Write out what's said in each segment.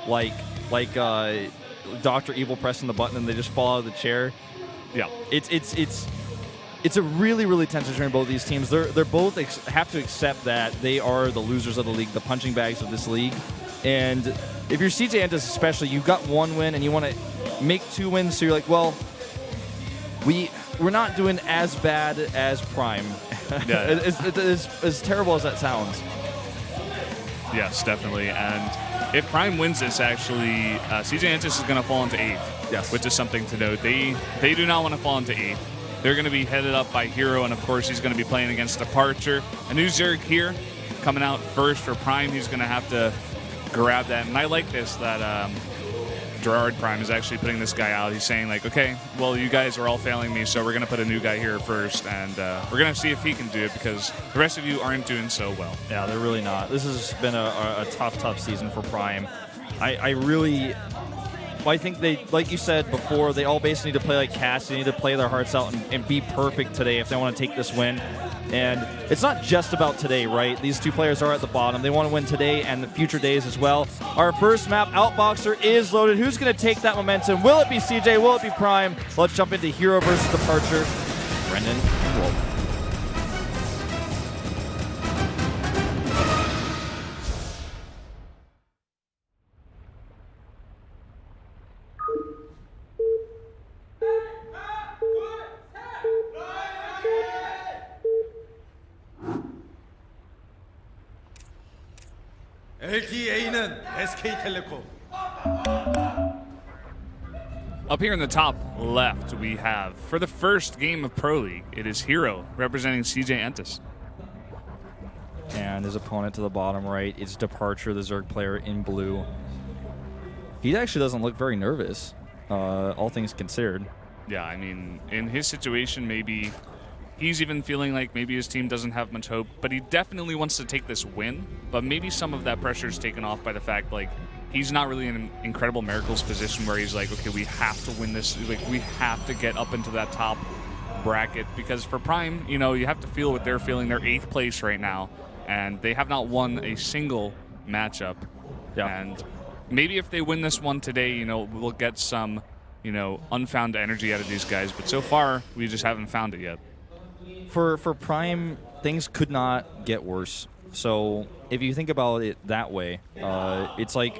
like Dr. Evil pressing the button and they just fall out of the chair. Yeah. It's a really, really tense between both these teams. They're both have to accept that they are the losers of the league, the punching bags of this league. And if you're CJ Entus especially, you've got 1 win and you want to make 2 wins, so you're like, well, we're not doing as bad as Prime. Yeah. as terrible as that sounds. Yes, definitely. And if Prime wins this, actually, CJ Entus is going to fall into 8th. Yes. Which is something to note. They do not want to fall into 8th. They're going to be headed up by herO, and of course he's going to be playing against DeParture. A new Zerg here, coming out first for Prime. He's going to have to grab that. And I like this, that Gerard Prime is actually putting this guy out. He's saying, like, okay, well, you guys are all failing me, so we're going to put a new guy here first, and we're going to see if he can do it, because the rest of you aren't doing so well. Yeah, they're really not. This has been a tough season for Prime. I think they, like you said before, they all basically need to play like cats. They need to play their hearts out and be perfect today if they want to take this win. And it's not just about today, right? These 2 players are at the bottom. They want to win today and the future days as well. Our first map, Outboxer, is loaded. Who's going to take that momentum? Will it be CJ? Will it be Prime? Let's jump into herO versus DeParture. Brendan and Wolf. LTA는 SK텔레콤. Up here in the top left, we have, for the first game of Pro League, it is herO representing CJ Entus. And his opponent to the bottom right, it's DeParture, the Zerg player in blue. He actually doesn't look very nervous, all things considered. Yeah, I mean, in his situation, maybe he's even feeling like maybe his team doesn't have much hope, but he definitely wants to take this win. But maybe some of that pressure is taken off by the fact, like, he's not really in an incredible miracles position where he's like, okay, we have to win this. Like, we have to get up into that top bracket, because for Prime, you know, you have to feel what they're feeling. They're 8th place right now, and they have not won a single matchup. Yeah. And maybe if they win this one today, you know, we'll get some, you know, unfound energy out of these guys. But so far, we just haven't found it yet. For Prime, things could not get worse. So if you think about it that way, it's like,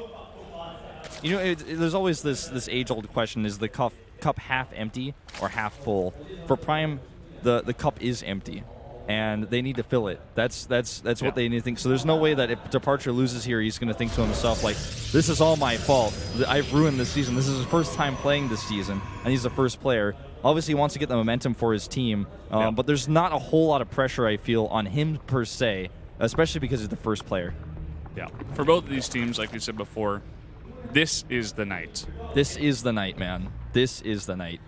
you know, there's always this age-old question: is the cup half empty or half full? For Prime, the cup is empty, and they need to fill it. That's what they need to think. So there's no way that if DeParture loses here, he's going to think to himself, like, this is all my fault. I've ruined this season. This is his first time playing this season, and he's the first player. Obviously, he wants to get the momentum for his team, but there's not a whole lot of pressure, I feel, on him per se, especially because he's the first player. Yeah. For both of these teams, like we said before, this is the night. This is the night, man. This is the night.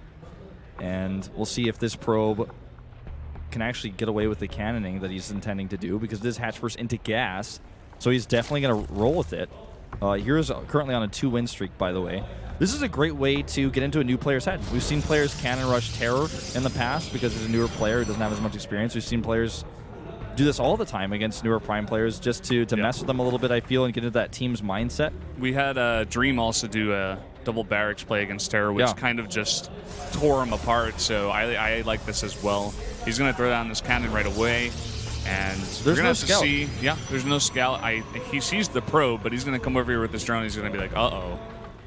And we'll see if this probe can actually get away with the cannoning that he's intending to do, because this hatch first into gas, so he's definitely going to roll with it. hero's currently on a 2-win streak, by the way. This is a great way to get into a new player's head. We've seen players cannon rush terror in the past because he's a newer player who doesn't have as much experience. We've seen players do this all the time against newer Prime players just to mess with them a little bit, I feel, and get into that team's mindset. We had Dream also do a double barracks play against Terror, which kind of just tore him apart, so I like this as well. He's going to throw down this cannon right away, and there's no scout. There's no scout. He sees the probe, but he's going to come over here with this drone. He's going to be like, uh-oh.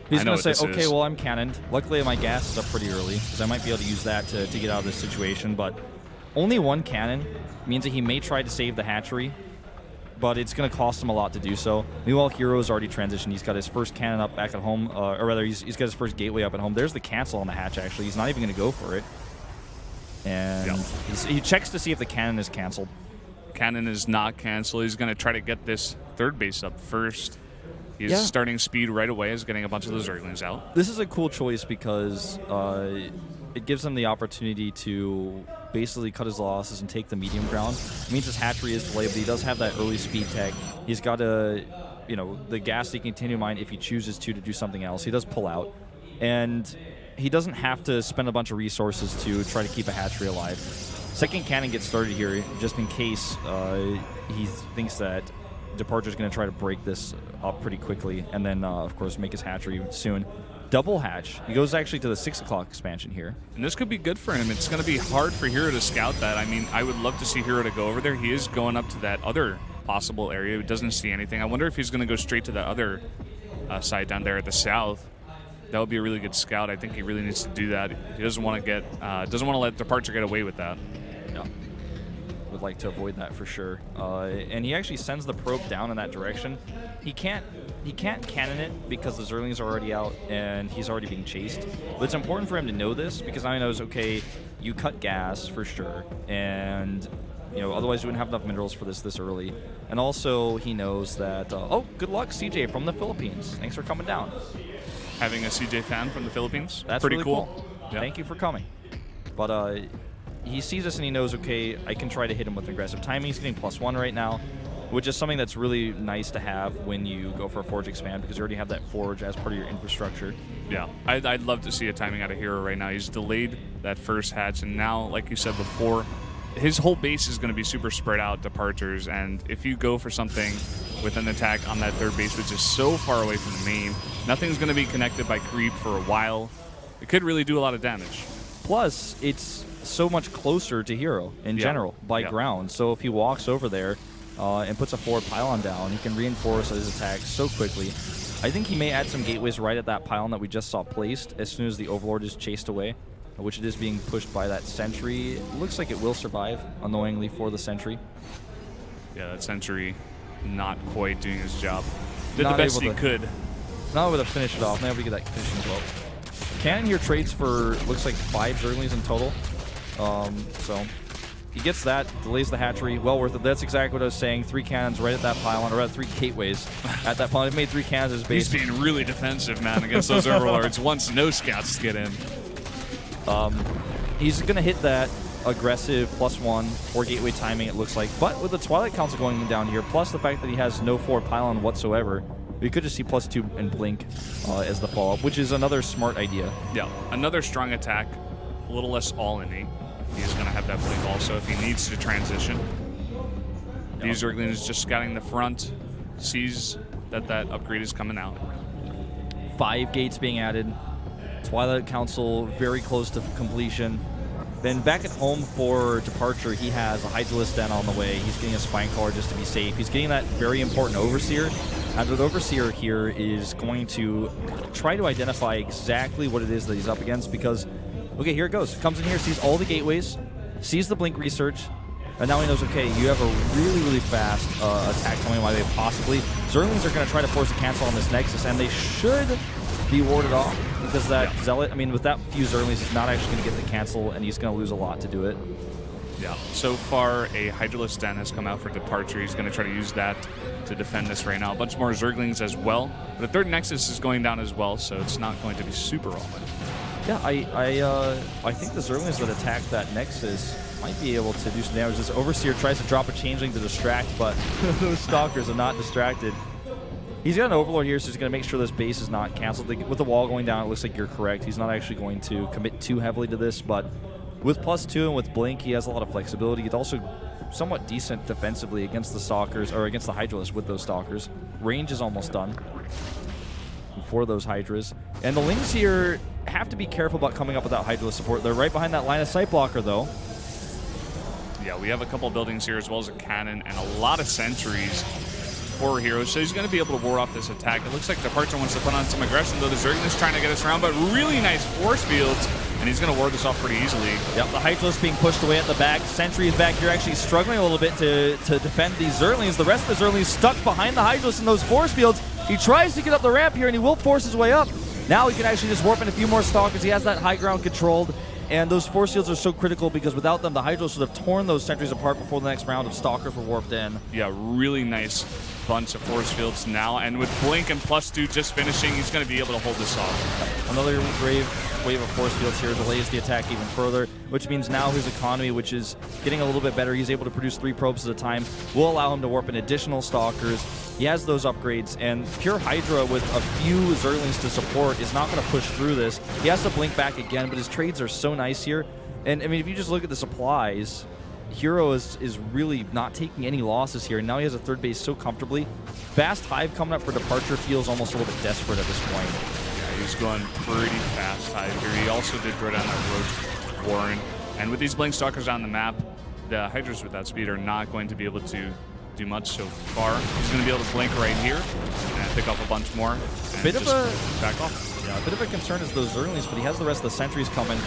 He's going to say, okay, well, I'm cannoned. Luckily, my gas is up pretty early, because I might be able to use that to get out of this situation, but only one cannon means that he may try to save the hatchery, but it's going to cost him a lot to do so. Meanwhile, hero's already transitioned. He's got his first cannon up back at home, or rather, he's got his first gateway up at home. There's the cancel on the hatch, actually. He's not even going to go for it. And he checks to see if the cannon is canceled. Cannon is not canceled. He's going to try to get this third base up first. He's starting speed right away. He's getting a bunch of those Zerglings out. This is a cool choice because it gives him the opportunity to basically cut his losses and take the medium ground. It means his hatchery is delayed, but he does have that early speed tech. He's got the gas he can continue mine if he chooses to do something else. He does pull out, and he doesn't have to spend a bunch of resources to try to keep a hatchery alive. Second cannon gets started here just in case he thinks that DeParture's going to try to break this up pretty quickly, and then, of course, make his hatchery soon. Double hatch. He goes actually to the 6 o'clock expansion here. And this could be good for him. It's going to be hard for herO to scout that. I mean, I would love to see herO to go over there. He is going up to that other possible area. He doesn't see anything. I wonder if he's going to go straight to that other side down there at the south. That would be a really good scout. I think he really needs to do that. He doesn't want to let DeParture get away with that. Yeah. Would like to avoid that for sure. And he actually sends the probe down in that direction. He can't cannon it because the Zerlings are already out and he's already being chased. But it's important for him to know this because now he knows, okay, you cut gas for sure, and otherwise you wouldn't have enough minerals for this early. And also he knows that, oh, good luck, CJ from the Philippines. Thanks for coming down. Having a CJ fan from the Philippines, that's pretty really cool. Yeah. Thank you for coming. But he sees us and he knows, okay, I can try to hit him with aggressive timing. He's getting +1 right now, which is something that's really nice to have when you go for a Forge expand because you already have that Forge as part of your infrastructure. Yeah, I'd love to see a timing out of herO right now. He's delayed that first hatch, and now, like you said before, his whole base is going to be super spread out DePartures, and if you go for something with an attack on that third base, which is so far away from the main, nothing's going to be connected by creep for a while. It could really do a lot of damage. Plus, it's so much closer to herO in general by ground, so if he walks over there and puts a forward pylon down, he can reinforce his attack so quickly. I think he may add some gateways right at that pylon that we just saw placed as soon as the Overlord is chased away, which it is being pushed by that sentry. It looks like it will survive, annoyingly, for the sentry. Yeah, that sentry not quite doing his job. Did Not the best able he to- could. Not able to finish it off, not able to get that finishing blow. Cannon here trades for, looks like 5 Zerglings in total. So he gets that, delays the hatchery, well worth it. That's exactly what I was saying. 3 cannons right at that pylon, or rather 3 gateways at that pylon. It made 3 cannons as base. He's being really defensive, man, against those Overlords once no scouts get in. He's going to hit that aggressive +1 or gateway timing, it looks like. But with the Twilight Council going down here, plus the fact that he has no forward pylon whatsoever, we could just see +2 and blink as the follow-up, which is another smart idea. Yeah, another strong attack, a little less all-in-y. He's going to have that blink also if he needs to transition. These Zerglings just scouting the front, sees that upgrade is coming out. 5 gates being added. Twilight Council very close to completion. Then back at home for DeParture, he has a Hydralisk Den on the way. He's getting a Spine Caller just to be safe. He's getting that very important Overseer. And the Overseer here is going to try to identify exactly what it is that he's up against because, okay, here it goes. Comes in here, sees all the gateways, sees the blink research, and now he knows, okay, you have a really, really fast attack coming my way possibly. Zerlings are going to try to force a cancel on this Nexus, and they should be warded off because that Zealot, I mean, with that few Zerlings, he's not actually going to get the cancel, and he's going to lose a lot to do it. Yeah, so far a Hydralisk Den has come out for DeParture. He's going to try to use that to defend this right now. A bunch more Zerglings as well. But the third Nexus is going down as well, so it's not going to be super all-in. Yeah, I think the Zerglings that attack that Nexus might be able to do some damage. This Overseer tries to drop a Changeling to distract, but those Stalkers are not distracted. He's got an Overlord here, so he's going to make sure this base is not canceled. With the wall going down, it looks like you're correct. He's not actually going to commit too heavily to this, but with +2 and with Blink, he has a lot of flexibility. He's also somewhat decent defensively against the Stalkers, or against the Hydralisk with those Stalkers. Range is almost done for those Hydras. And the Lings here have to be careful about coming up without Hydralisk support. They're right behind that line of sight blocker, though. Yeah, we have a couple buildings here as well as a cannon and a lot of sentries for herO, so he's going to be able to ward off this attack. It looks like DeParture wants to put on some aggression, though the Zerglings is trying to get us around, but really nice force fields, and he's going to ward this off pretty easily. Yep, the Hydralisk being pushed away at the back. Sentry is back here actually struggling a little bit to defend these Zerglings. The rest of the Zerglings stuck behind the Hydralisk in those force fields. He tries to get up the ramp here, and he will force his way up. Now he can actually just warp in a few more Stalkers. He has that high ground controlled. And those force fields are so critical because without them, the Hydralisk would have torn those sentries apart before the next round of Stalkers were warped in. Yeah, really nice bunch of force fields now. And with Blink and +2 just finishing, he's going to be able to hold this off. Another brave wave of force fields here delays the attack even further, which means now his economy, which is getting a little bit better, he's able to produce 3 probes at a time, will allow him to warp in additional Stalkers. He has those upgrades, and pure Hydra with a few Zerglings to support is not going to push through this. He has to blink back again, but his trades are so nice here. And, I mean, if you just look at the supplies, herO is really not taking any losses here. And now he has a third base so comfortably. Fast Hive coming up for DeParture feels almost a little bit desperate at this point. Yeah, he's going pretty fast Hive here. He also did throw down that Roach Warren. And with these Blink Stalkers on the map, the Hydras with that speed are not going to be able to do much so far. He's going to be able to blink right here and pick up a bunch more. And Bit of back off. Yeah, a bit of a concern is those Zerlings, but he has the rest of the sentries coming.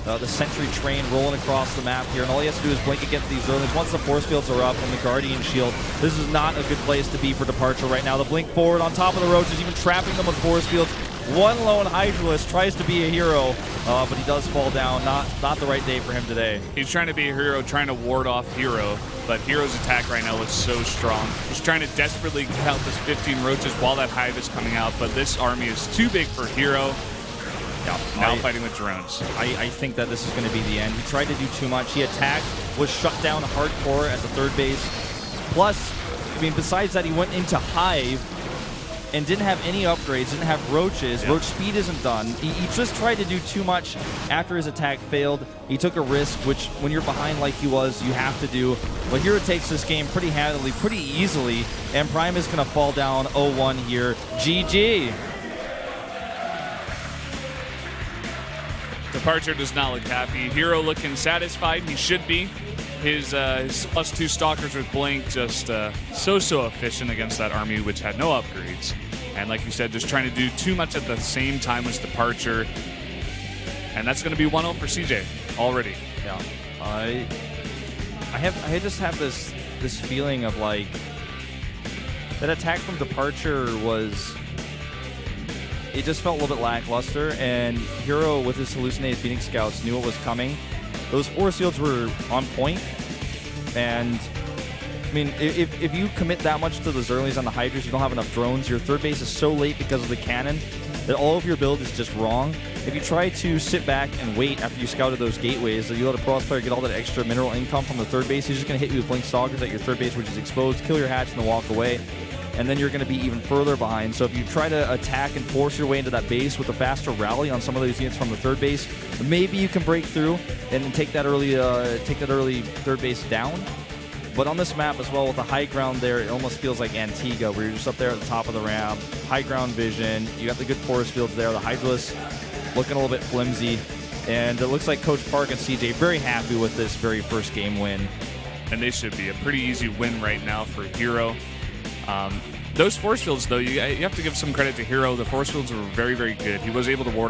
The sentry train rolling across the map here, and all he has to do is blink against these Zerlings. Once the force fields are up and the Guardian Shield, this is not a good place to be for DeParture right now. The blink forward on top of the Roaches, even trapping them with force fields. One lone Hydralist tries to be a hero, but he does fall down. Not the right day for him today. He's trying to be a hero, trying to ward off herO, but herO's attack right now looks so strong. He's trying to desperately get out this 15 Roaches while that Hive is coming out, but this army is too big for herO. Yeah, now fighting with drones. I think that this is going to be the end. He tried to do too much. He attacked, was shut down hardcore at the third base. Plus, I mean, besides that, he went into Hive and didn't have any upgrades, didn't have Roaches. Yep. Roach speed isn't done. He just tried to do too much after his attack failed. He took a risk, which when you're behind like he was, you have to do. But herO takes this game pretty handily, pretty easily, and Prime is going to fall down 0-1 here. GG. DeParture does not look happy. herO looking satisfied. He should be. His +2 Stalkers with Blink just so efficient against that army, which had no upgrades. And like you said, just trying to do too much at the same time as DeParture. And that's going to be 1-0 for CJ already. Yeah. I just have this feeling of like that attack from DeParture was. It just felt a little bit lackluster, and herO with his hallucinated Phoenix Scouts knew what was coming. Those force fields were on point, and I mean, if you commit that much to the Zerlings on the Hydras, you don't have enough drones. Your third base is so late because of the cannon that all of your build is just wrong. If you try to sit back and wait after you scouted those gateways, you let a Pro player get all that extra mineral income from the third base, he's just going to hit you with Blink Stalkers at your third base, which is exposed, kill your hatch, and then walk away. And then you're going to be even further behind. So if you try to attack and force your way into that base with a faster rally on some of those units from the third base, maybe you can break through and take that early third base down. But on this map as well, with the high ground there, it almost feels like Antigua, where you're just up there at the top of the ramp, high ground vision. You got the good forest fields there. The Hydralisk looking a little bit flimsy, and it looks like Coach Park and CJ very happy with this very first game win. And they should be a pretty easy win right now for herO. Those force fields, though, you have to give some credit to herO. The force fields were very, very good. He was able to ward off